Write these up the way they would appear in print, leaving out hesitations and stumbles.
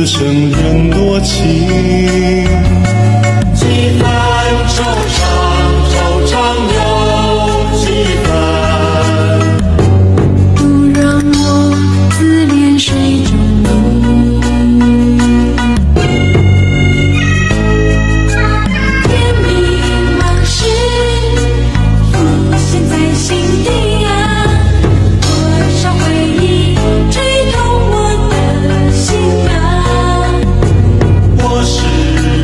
此生人多情。几番惆怅，惆怅又几番。不让我自怜水中鱼。天明往事浮现在心底啊，多少回忆吹痛我的心啊。我是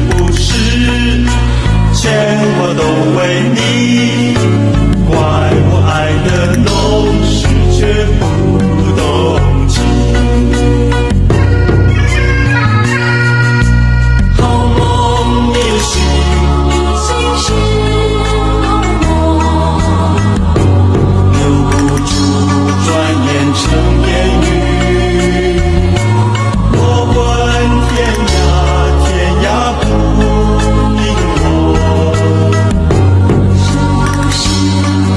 不是牵挂都为你？怪我爱的浓时却不动情。好梦你醒，心事好梦，留不住，转眼成烟雨。我问天涯，天涯不应我。是不是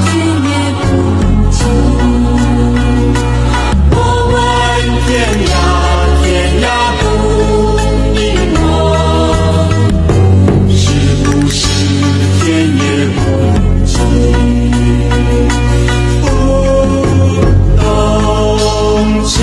天也不尽？我问天涯，天涯不应我。是不是天也不尽？不动情。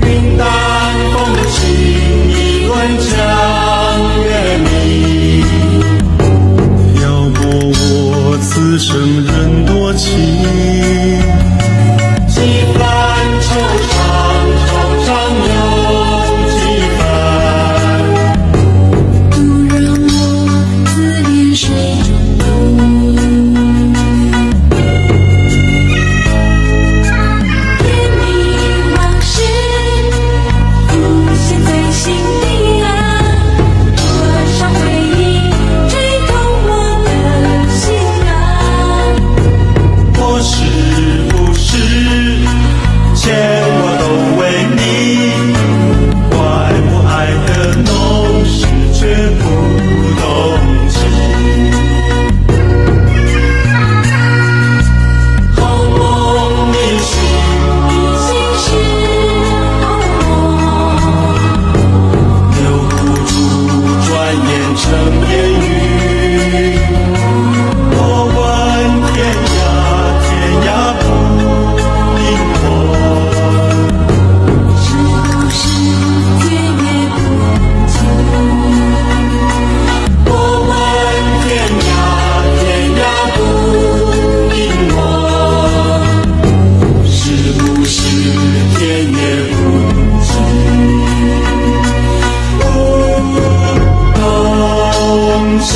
云淡风轻，一轮江月明。漂泊我此生人多情。几番惆怅，惆怅又几番。不让我自怜水中鱼。天明往事浮现在心底啊，多少回忆吹痛我的心啊。我是不是牵挂都为你？怪我爱的浓时却不动情。好梦你醒，心事好梦，留不住，转眼成烟雨。我问天涯，天涯不应我。是不是天也不尽？我问天涯，天涯不应我。是不是天也不尽？不动情。